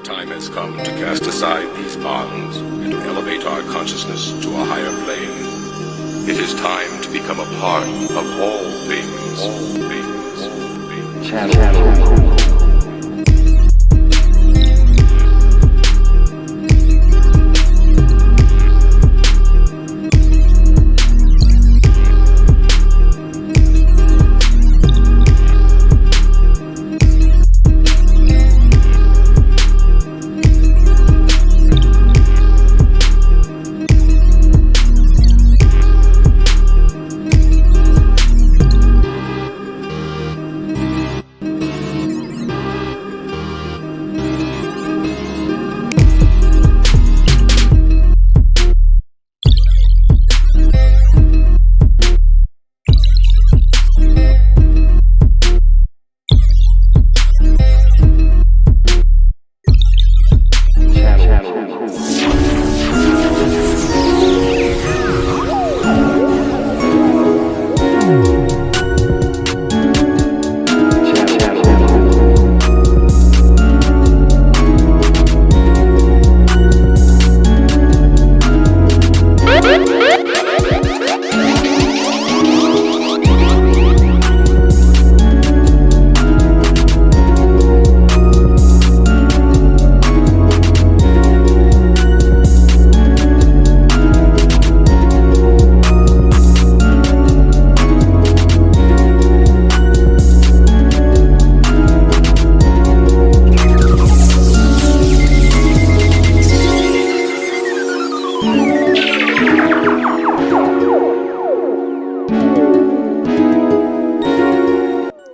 time has come to cast aside these bonds and to elevate our consciousness to a higher plane. It is time to become a part of all things. All things. All things. Chapter.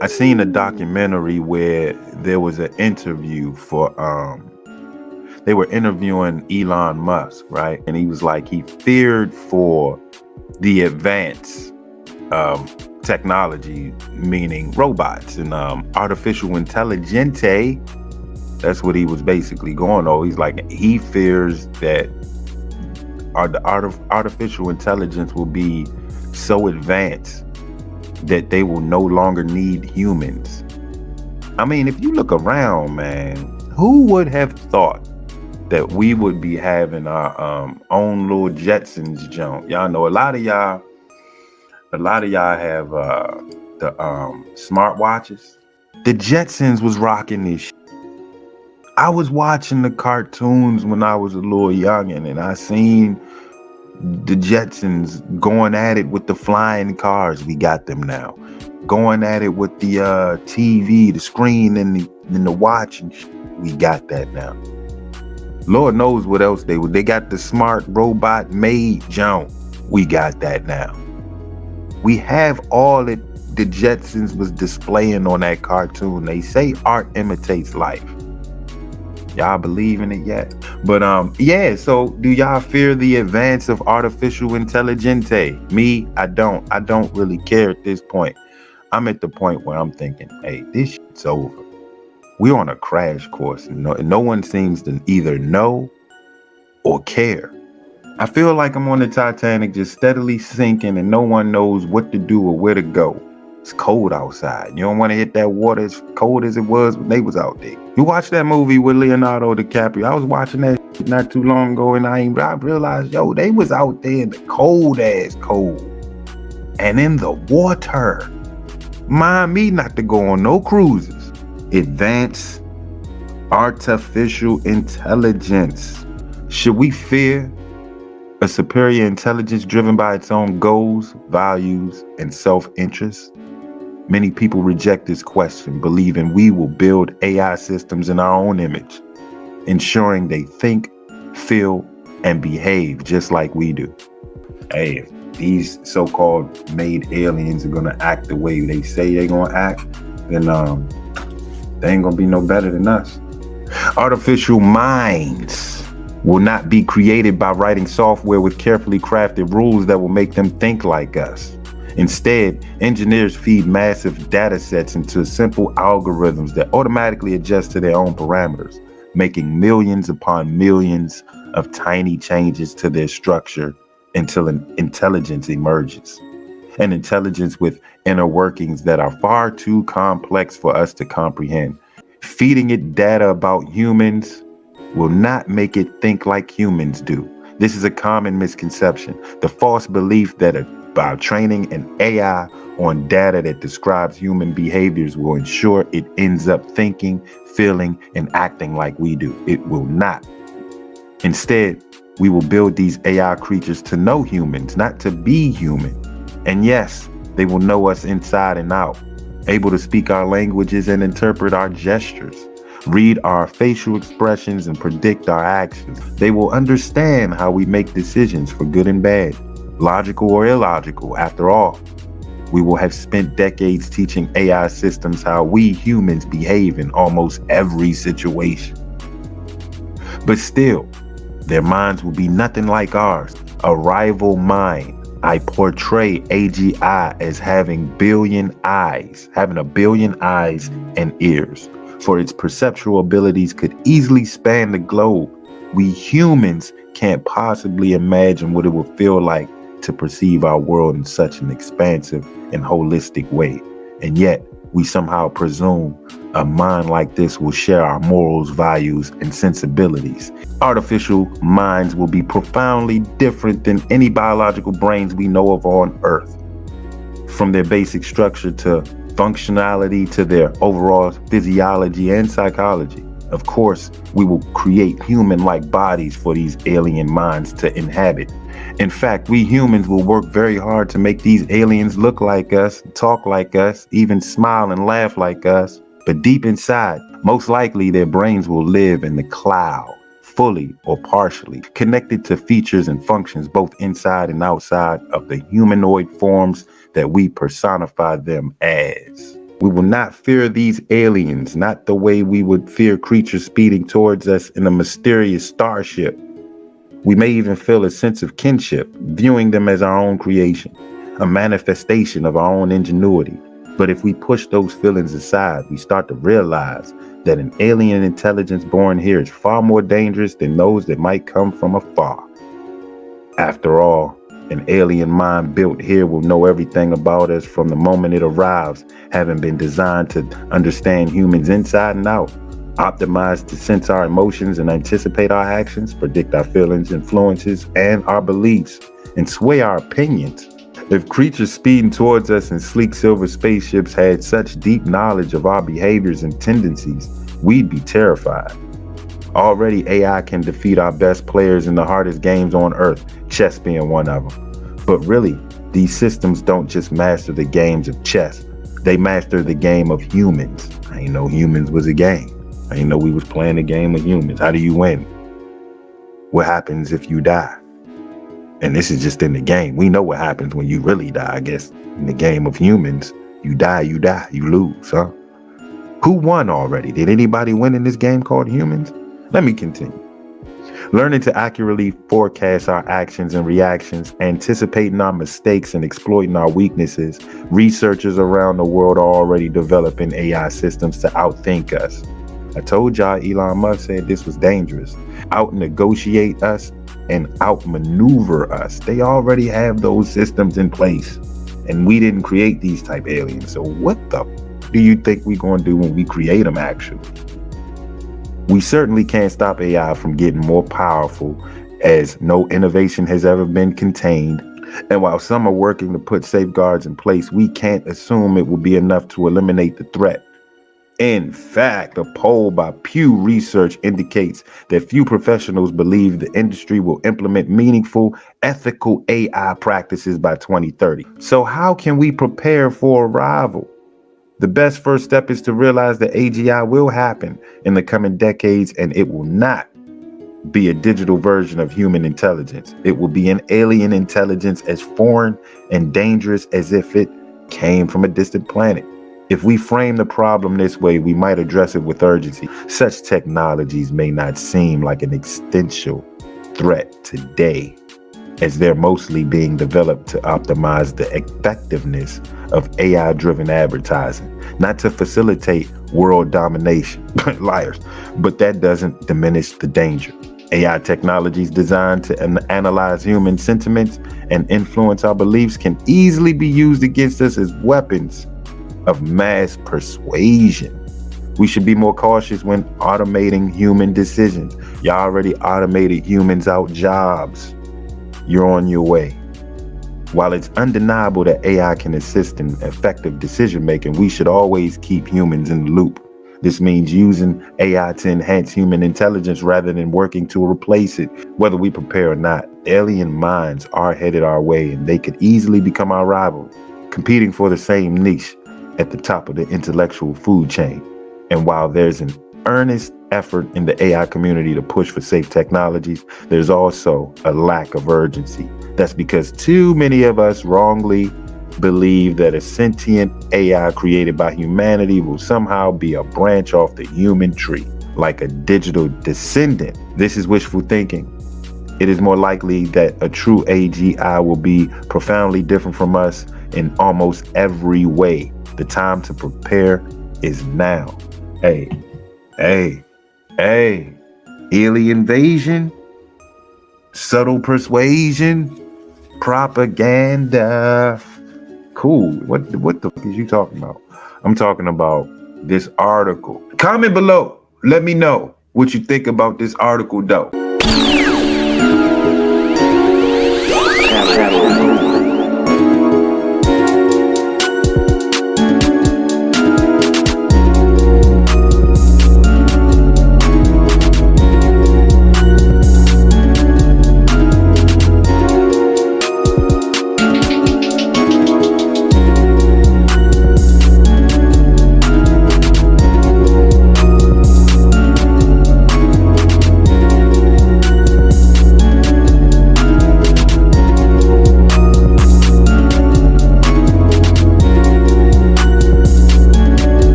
I seen a documentary where there was an interview for they were interviewing Elon Musk, right? And he was like, he feared for the advance of technology, meaning robots and artificial intelligence. That's what he was basically going on. He's like, he fears that the artificial intelligence will be so advanced that they will no longer need humans. I mean, if you look around, man, who would have thought that we would be having our own little Jetsons jump? Y'all know a lot of y'all have the smartwatches. The Jetsons was rocking this shit. I was watching the cartoons when I was a little youngin', and I seen the Jetsons going at it with the flying cars. We got them now. Going at it with the TV, the screen, and the watch, and we got that now. Lord knows what else they would. They got the smart robot maid jump. We got that now. We have all that the Jetsons was displaying on that cartoon. They say art imitates life. Y'all believe in it yet? But yeah, so do y'all fear the advance of artificial intelligence? Me, I don't really care at this point. I'm at the point where I'm thinking, hey, this shit's over. We're on a crash course, and no one seems to either know or care. I feel like I'm on the Titanic just steadily sinking, and no one knows what to do or where to go. It's cold outside. You don't want to hit that water as cold as it was when they was out there. You watch that movie with Leonardo DiCaprio. I was watching that shit not too long ago, and I realized, yo, they was out there in the cold ass cold. And in the water. Mind me not to go on no cruises. Advanced artificial intelligence. Should we fear a superior intelligence driven by its own goals, values, and self-interest? Many people reject this question, believing we will build AI systems in our own image, ensuring they think, feel, and behave just like we do. Hey, if these so-called made aliens are gonna act the way they say they're gonna act, then they ain't gonna be no better than us. Artificial minds will not be created by writing software with carefully crafted rules that will make them think like us. Instead, engineers feed massive data sets into simple algorithms that automatically adjust to their own parameters, making millions upon millions of tiny changes to their structure until an intelligence emerges. An intelligence with inner workings that are far too complex for us to comprehend. Feeding it data about humans will not make it think like humans do. This is a common misconception. The false belief that by training an AI on data that describes human behaviors will ensure it ends up thinking, feeling, and acting like we do. It will not. Instead, we will build these AI creatures to know humans, not to be human. And yes, they will know us inside and out, able to speak our languages and interpret our gestures, read our facial expressions and predict our actions. They will understand how we make decisions for good and bad, logical or illogical. After all, we will have spent decades teaching AI systems how we humans behave in almost every situation. But still, their minds will be nothing like ours, a rival mind. I portray AGI as having a billion eyes and ears, for its perceptual abilities could easily span the globe. We humans can't possibly imagine what it would feel like to perceive our world in such an expansive and holistic way. And yet, we somehow presume a mind like this will share our morals, values, and sensibilities. Artificial minds will be profoundly different than any biological brains we know of on Earth. From their basic structure to functionality to their overall physiology and psychology. Of course, we will create human-like bodies for these alien minds to inhabit. In fact, we humans will work very hard to make these aliens look like us, talk like us, even smile and laugh like us. But deep inside, most likely their brains will live in the cloud, fully or partially, connected to features and functions both inside and outside of the humanoid forms that we personify them as. We will not fear these aliens, not the way we would fear creatures speeding towards us in a mysterious starship. We may even feel a sense of kinship, viewing them as our own creation, a manifestation of our own ingenuity. But if we push those feelings aside, we start to realize that an alien intelligence born here is far more dangerous than those that might come from afar. After all, an alien mind built here will know everything about us from the moment it arrives, having been designed to understand humans inside and out, optimized to sense our emotions and anticipate our actions, predict our feelings, influences, and our beliefs, and sway our opinions. If creatures speeding towards us in sleek silver spaceships had such deep knowledge of our behaviors and tendencies, we'd be terrified. Already, AI can defeat our best players in the hardest games on Earth, chess being one of them. But really, these systems don't just master the games of chess. They master the game of humans. I didn't know humans was a game. I didn't know we was playing a game of humans. How do you win? What happens if you die? And this is just in the game. We know what happens when you really die. I guess in the game of humans, you die, you lose, huh? Who won already? Did anybody win in this game called humans? Let me continue. Learning to accurately forecast our actions and reactions, anticipating our mistakes and exploiting our weaknesses, researchers around the world are already developing AI systems to outthink us. I told y'all Elon Musk said this was dangerous. Out-negotiate us and outmaneuver us. They already have those systems in place, and we didn't create these type aliens. So what the do you think we're going to do when we create them actually? We certainly can't stop AI from getting more powerful, as no innovation has ever been contained. And while some are working to put safeguards in place, we can't assume it will be enough to eliminate the threat. In fact, a poll by Pew Research indicates that few professionals believe the industry will implement meaningful, ethical AI practices by 2030. So how can we prepare for arrival? The best first step is to realize that AGI will happen in the coming decades, and it will not be a digital version of human intelligence. It will be an alien intelligence as foreign and dangerous as if it came from a distant planet. If we frame the problem this way, we might address it with urgency. Such technologies may not seem like an existential threat today, as they're mostly being developed to optimize the effectiveness of AI-driven advertising, not to facilitate world domination. Liars. But that doesn't diminish the danger. AI technologies designed to analyze human sentiments and influence our beliefs can easily be used against us as weapons of mass persuasion. We should be more cautious when automating human decisions. Y'all already automated humans out jobs. You're on your way. While it's undeniable that AI can assist in effective decision making, we should always keep humans in the loop. This means using AI to enhance human intelligence rather than working to replace it, whether we prepare or not. Alien minds are headed our way, and they could easily become our rival, competing for the same niche at the top of the intellectual food chain. And while there's an earnest effort in the AI community to push for safe technologies, there's also a lack of urgency. That's because too many of us wrongly believe that a sentient AI created by humanity will somehow be a branch off the human tree, like a digital descendant. This is wishful thinking. It is more likely that a true AGI will be profoundly different from us in almost every way. The time to prepare is now. Hey, alien invasion, subtle persuasion, propaganda. Cool. What the fuck is you talking about? I'm talking about this article. Comment below. Let me know what you think about this article, though.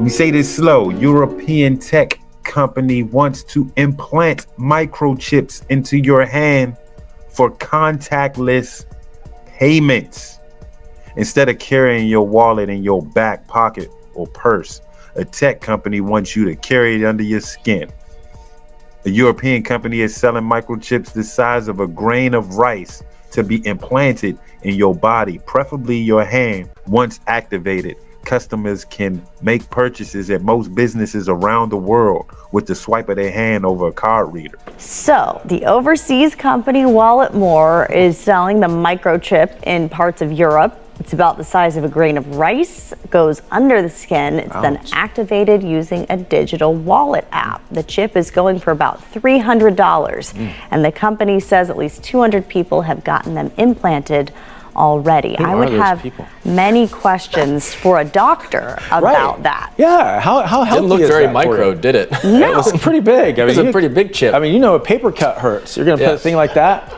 We say this slow. European tech company wants to implant microchips into your hand for contactless payments. Instead of carrying your wallet in your back pocket or purse, a tech company wants you to carry it under your skin. A European company is selling microchips the size of a grain of rice to be implanted in your body, preferably your hand. Once activated, customers can make purchases at most businesses around the world with the swipe of their hand over a card reader. So the overseas company Walletmor is selling the microchip in parts of Europe. It's about the size of a grain of rice, goes under the skin. It's then activated using a digital wallet app. The chip is going for about $300, and the company says at least 200 people have gotten them implanted already. I would have many questions for a doctor about that. Yeah, how healthy didn't look is very that micro, did it? No. It was pretty big. I mean, it was a pretty big chip. I mean, you know, a paper cut hurts. You're gonna put a thing like that,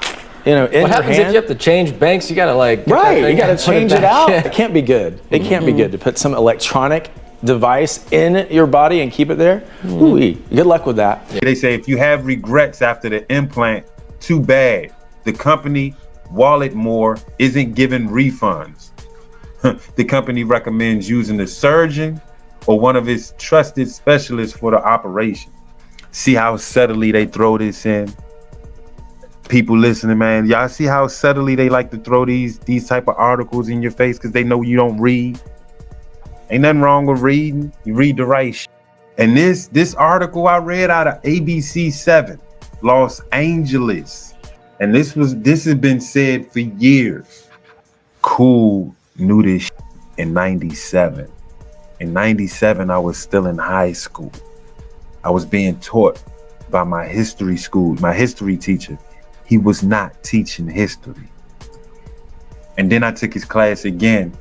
you know, in what your happens hand. if you have to change banks? You gotta like get that thing you gotta and put change it back. out. Yeah. It can't be good. It can't be good to put some electronic device in your body and keep it there. Ooh-wee. Good luck with that. They say if you have regrets after the implant, too bad. The company Walletmor isn't giving refunds. The company recommends using a surgeon or one of its trusted specialists for the operation. See how subtly they throw this in? People listening, man, y'all see how subtly they like to throw these type of articles in your face because they know you don't read? Ain't nothing wrong with reading. You read the right shit. And this article I read out of ABC 7, Los Angeles. And this has been said for years. Kool knew this shit in 97. In 97, I was still in high school. I was being taught by my history teacher. He was not teaching history. And then I took his class again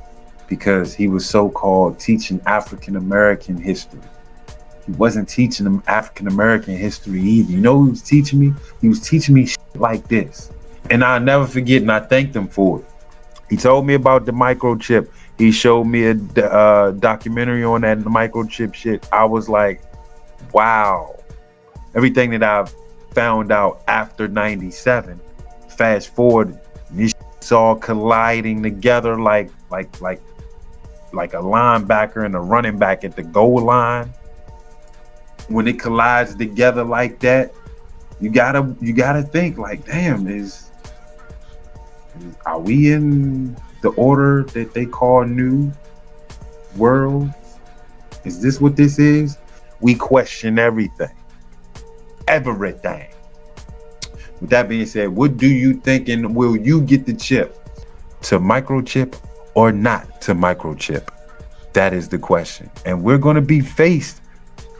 because he was so-called teaching African-American history. He wasn't teaching them African-American history either. You know who he was teaching me? He was teaching me shit like this. And I'll never forget, and I thanked him for it. He told me about the microchip. He showed me a documentary on that microchip shit. I was like, wow. Everything that I've found out after 97, fast forward, this shit's all colliding together like a linebacker and a running back at the goal line. When it collides together like that, you gotta think like, damn, are we in the order that they call new world? Is this what this is? We question everything. Everything. With that being said, what do you think, and will you get the chip? To microchip or not to microchip? That is the question. And we're going to be faced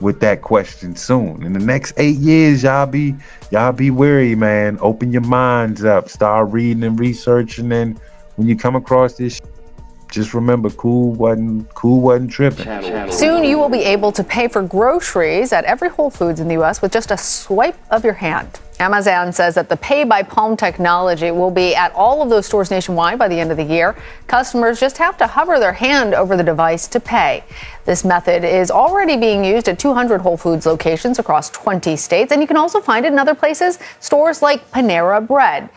with that question soon. In the next 8 years, y'all be wary, man. Open your minds up. Start reading and researching. And when you come across this, just remember, Kool wasn't tripping. Soon you will be able to pay for groceries at every Whole Foods in the U.S. with just a swipe of your hand. Amazon says that the pay by palm technology will be at all of those stores nationwide by the end of the year. Customers just have to hover their hand over the device to pay. This method is already being used at 200 Whole Foods locations across 20 states, and you can also find it in other places, stores like Panera Bread.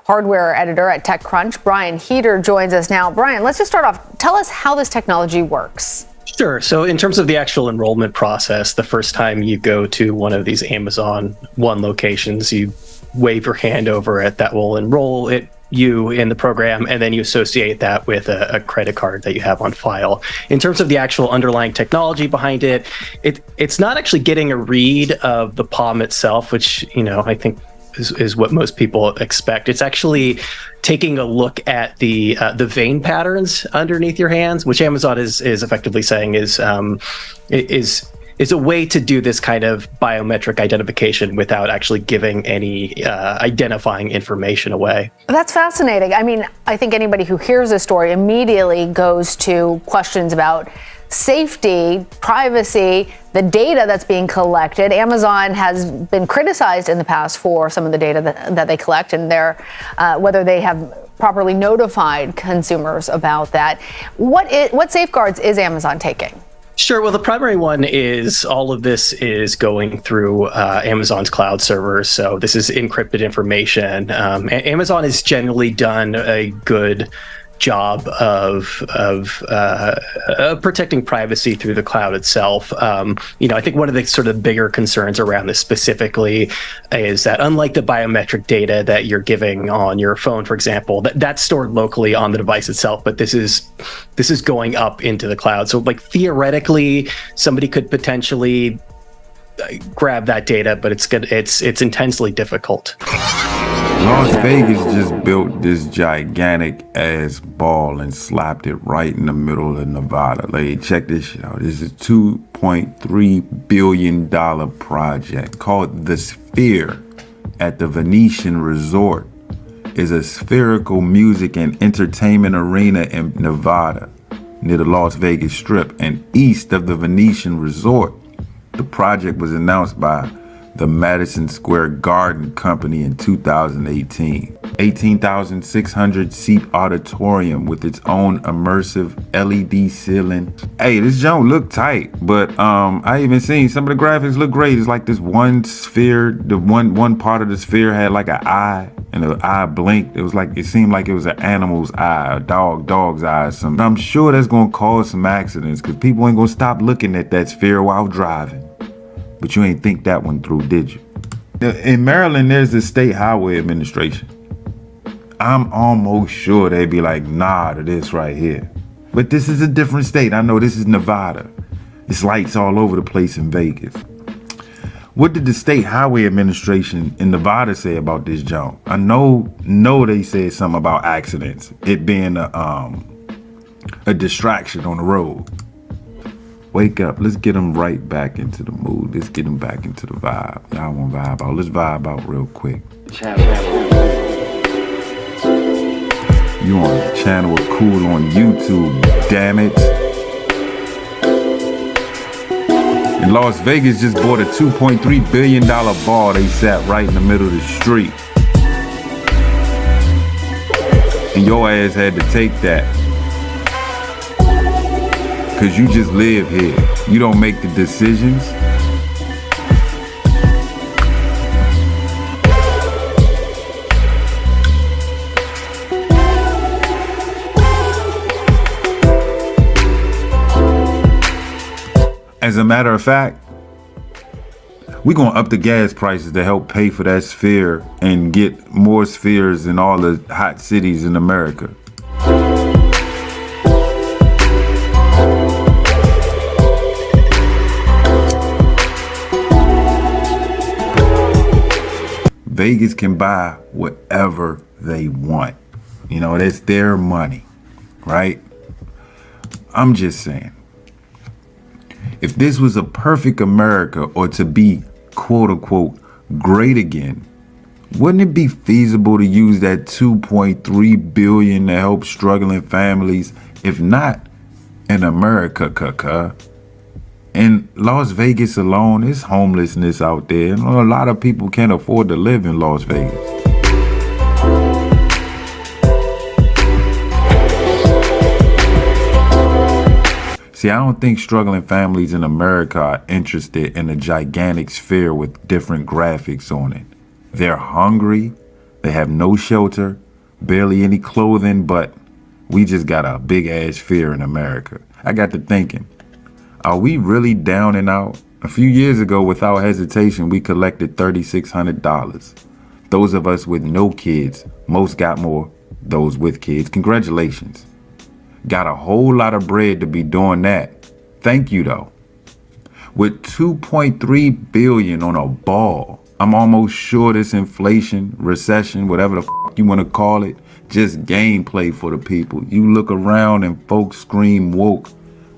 Hardware editor at TechCrunch, Brian Heater, joins us now. Brian, let's just start off. Tell us how this technology works. Sure. So in terms of the actual enrollment process, the first time you go to one of these Amazon One locations, you wave your hand over it. That will enroll you in the program, and then you associate that with a credit card that you have on file. In terms of the actual underlying technology behind it, it's not actually getting a read of the palm itself, which, I think is what most people expect. It's actually taking a look at the vein patterns underneath your hands, which Amazon is effectively saying is a way to do this kind of biometric identification without actually giving any identifying information away. That's fascinating. I mean, I think anybody who hears this story immediately goes to questions about safety, privacy, the data that's being collected. Amazon has been criticized in the past for some of the data that they collect, and whether they have properly notified consumers about that. What safeguards is Amazon taking? Sure. Well, the primary one is all of this is going through Amazon's cloud servers. So this is encrypted information. Amazon has generally done a good job of protecting privacy through the cloud itself. I think one of the sort of bigger concerns around this specifically is that unlike the biometric data that you're giving on your phone, for example, that's stored locally on the device itself, but this is going up into the cloud. So like theoretically, somebody could potentially grab that data, but it's intensely difficult. Las Vegas just built this gigantic ass ball and slapped it right in the middle of Nevada. Like, check this shit out. This is a $2.3 billion project called The Sphere at the Venetian Resort. Is a spherical music and entertainment arena in Nevada near the Las Vegas Strip and east of the Venetian Resort. The project was announced by the Madison Square Garden Company in 2018. 18,600 seat auditorium with its own immersive LED ceiling. Hey, this joint look tight, but I even seen some of the graphics look great. It's like this one sphere, the one part of the sphere had like an eye, and the eye blinked. It seemed like it was an animal's eye, a dog's eye or something. I'm sure that's gonna cause some accidents because people ain't gonna stop looking at that sphere while driving. But you ain't think that one through, did you? In Maryland, there's the State Highway Administration. I'm almost sure they'd be like, nah to this right here. But this is a different state. I know this is Nevada. It's lights all over the place in Vegas. What did the State Highway Administration in Nevada say about this jump? I know they said something about accidents. It being a distraction on the road. Wake up. Let's get them right back into the mood. Let's get them back into the vibe. Y'all want to vibe out. Let's vibe out real quick. You on the channel of Kool on YouTube, damn it. And Las Vegas just bought a $2.3 billion ball. They sat right in the middle of the street. And your ass had to take that. Because you just live here. You don't make the decisions. As a matter of fact, We're going to up the gas prices to help pay for that sphere and get more spheres in all the hot cities in America. Vegas can buy whatever they want. You know, that's their money, right? I'm just saying, if this was a perfect America, or to be quote unquote great again, wouldn't it be feasible to use that $2.3 billion to help struggling families, if not in America, In Las Vegas alone, there's homelessness out there. And a lot of people can't afford to live in Las Vegas. See, I don't think struggling families in America are interested in a gigantic sphere with different graphics on it. They're hungry, they have no shelter, barely any clothing, but we just got a big ass sphere in America. I got to thinking, are we really down and out? A few years ago, without hesitation, we collected $3,600. Those of us with no kids, most got more. Those with kids, congratulations. Got a whole lot of bread to be doing that. Thank you, though. With $2.3 billion on a ball, I'm almost sure this inflation, recession, whatever the f you want to call it, just gameplay for the people. You look around and folks scream woke,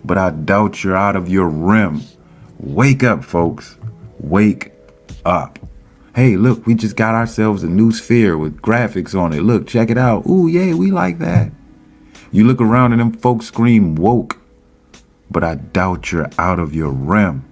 but I doubt you're out of your rim. Wake up, folks. Wake up. Hey, look, we just got ourselves a new sphere with graphics on it. Look, check it out. Ooh, yeah, we like that. You look around and them folks scream woke, but I doubt you're out of your rim.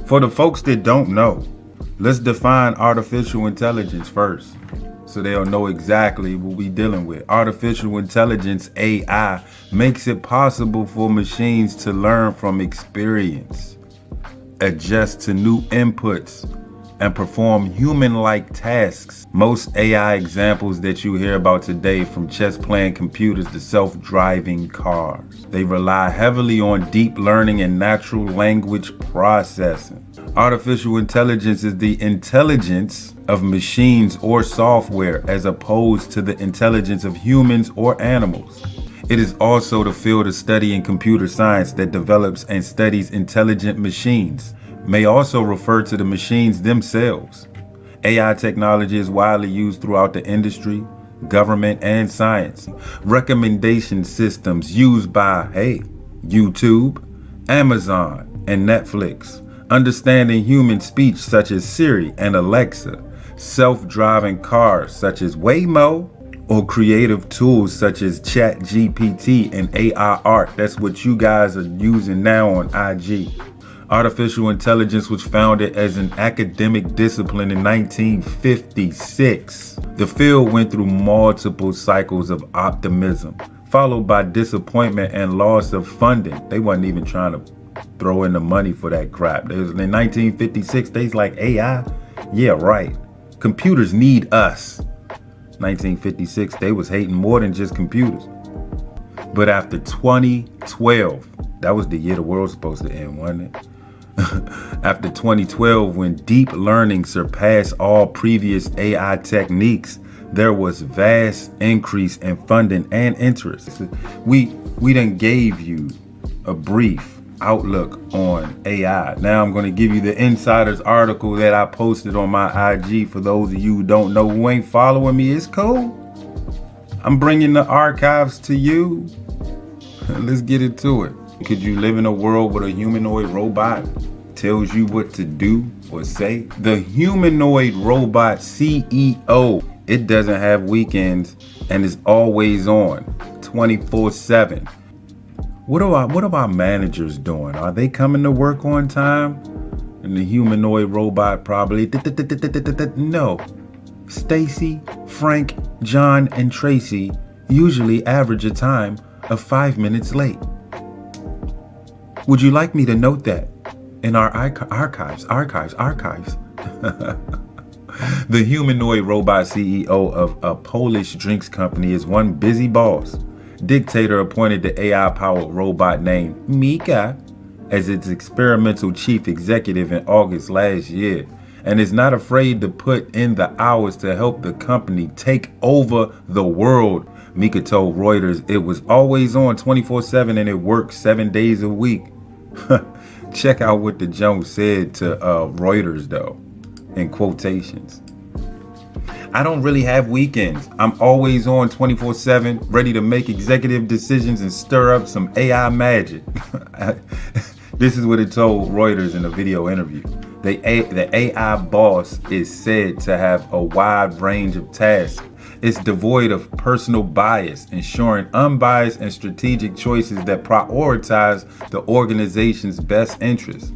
For the folks that don't know, let's define artificial intelligence first, so they'll know exactly what we're dealing with. Artificial intelligence, AI, makes it possible for machines to learn from experience, adjust to new inputs, and perform human-like tasks. Most AI examples that you hear about today, from chess-playing computers to self-driving cars, they rely heavily on deep learning and natural language processing. Artificial intelligence is the intelligence of machines or software, as opposed to the intelligence of humans or animals. It is also the field of study in computer science that develops and studies intelligent machines. May also refer to the machines themselves. AI technology is widely used throughout the industry, government, and science. Recommendation systems used by, YouTube, Amazon, and Netflix. Understanding human speech such as Siri and Alexa. Self-driving cars such as Waymo, or creative tools such as ChatGPT and AI art. That's what you guys are using now on IG. Artificial intelligence was founded as an academic discipline in 1956. The field went through multiple cycles of optimism, followed by disappointment and loss of funding. They wasn't even trying to throw in the money for that crap. It was in 1956, they was like, AI? Yeah, right. Computers need us. 1956, they was hating more than just computers. But after 2012, that was the year the world was supposed to end, wasn't it? After 2012, when deep learning surpassed all previous AI techniques, there was vast increase in funding and interest. We done gave you a brief outlook on AI. Now I'm going to give you the insider's article that I posted on my IG. For those of you who don't know, who ain't following me, it's cool. I'm bringing the archives to you. Let's get into it. Could you live in a world with a humanoid robot tells you what to do or say? The humanoid robot CEO, it doesn't have weekends and is always on 24/7. What are our managers doing? Are they coming to work on time? And the humanoid robot probably no. Stacy, Frank, John, and Tracy usually average a time of 5 minutes late. Would you like me to note that in our archives? The humanoid robot CEO of a Polish drinks company is one busy boss. Dictador appointed the AI-powered robot named Mika as its experimental chief executive in August last year, and is not afraid to put in the hours to help the company take over the world. Mika told Reuters it was always on 24/7 and it works 7 days a week. Check out what the Jones said to Reuters though, in quotations. I don't really have weekends. I'm always on 24/7, ready to make executive decisions and stir up some AI magic. This is what it told Reuters in a video interview. The AI boss is said to have a wide range of tasks. It's devoid of personal bias, ensuring unbiased and strategic choices that prioritize the organization's best interests.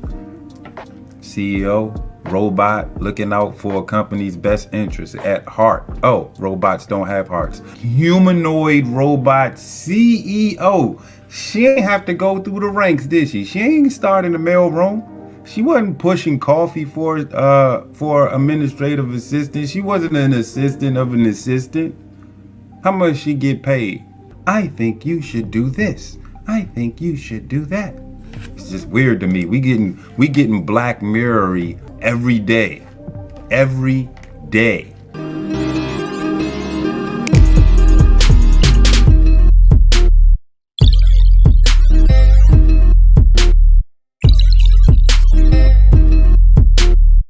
CEO, robot, looking out for a company's best interests at heart. Oh, robots don't have hearts. Humanoid robot CEO. She ain't have to go through the ranks, did she? She ain't start in the mailroom. She wasn't pushing coffee for administrative assistant. She wasn't an assistant of an assistant. How much she get paid? I think you should do this. I think you should do that. It's just weird to me. We getting Black Mirror-y every day. Every day.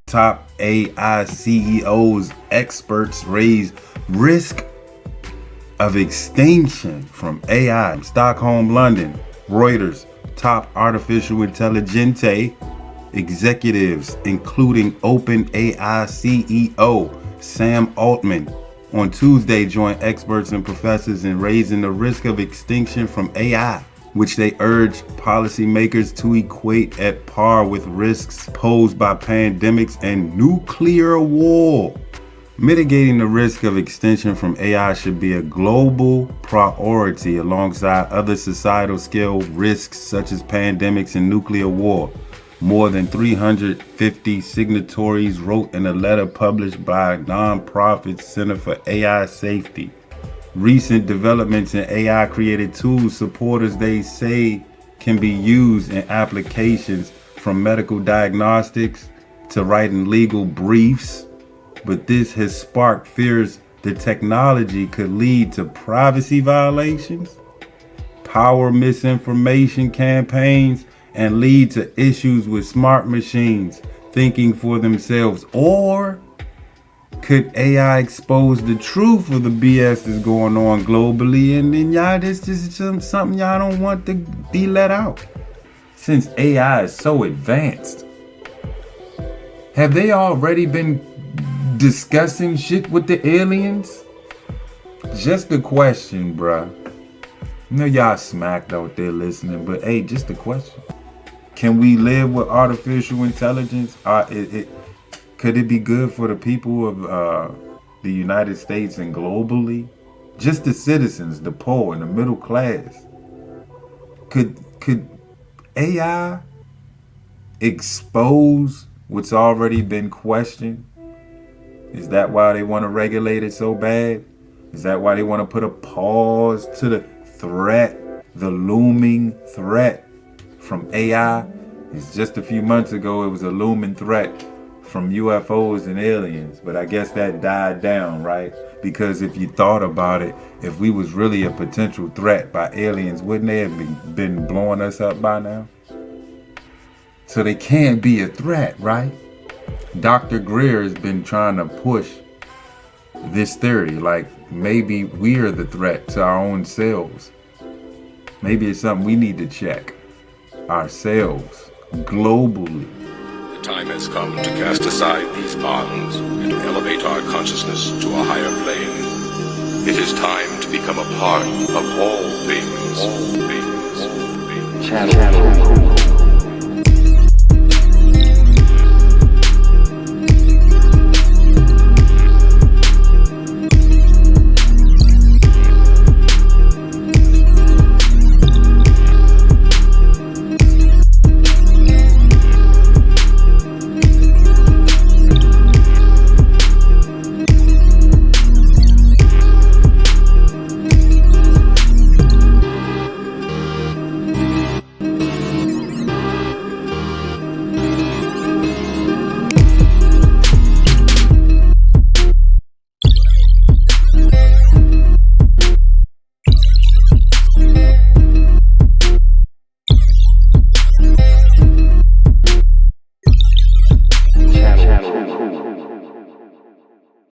Top AI CEOs, experts raise risk of extinction from AI. Stockholm, London, Reuters, top artificial intelligence executives, including OpenAI CEO Sam Altman, on Tuesday joined experts and professors in raising the risk of extinction from AI, which they urged policymakers to equate at par with risks posed by pandemics and nuclear war. Mitigating the risk of extinction from AI should be a global priority alongside other societal scale risks such as pandemics and nuclear war. More than 350 signatories wrote in a letter published by nonprofit Center for AI Safety. Recent developments in AI created tools supporters they say can be used in applications from medical diagnostics to writing legal briefs, but this has sparked fears the technology could lead to privacy violations, power misinformation campaigns, and lead to issues with smart machines thinking for themselves. Or could AI expose the truth of the BS that's going on globally, and then y'all, this is something y'all don't want to be let out? Since AI is so advanced, have they already been discussing shit with the aliens? Just a question, bruh. I know y'all smacked out there listening, but hey, just a question. Can we live with artificial intelligence? Could it be good for the people of the United States and globally? Just the citizens, the poor and the middle class. Could AI expose what's already been questioned? Is that why they want to regulate it so bad? Is that why they want to put a pause to the threat, the looming threat from AI? It's just a few months ago, it was a looming threat from UFOs and aliens, but I guess that died down, right? Because if you thought about it, if we was really a potential threat by aliens, wouldn't they have been blowing us up by now? So they can't be a threat, right? Dr. Greer has been trying to push this theory, like maybe we're the threat to our own selves. Maybe it's something we need to check ourselves globally. The time has come to cast aside these bonds and to elevate our consciousness to a higher plane. It is time to become a part of all things. All things. All things. Channel.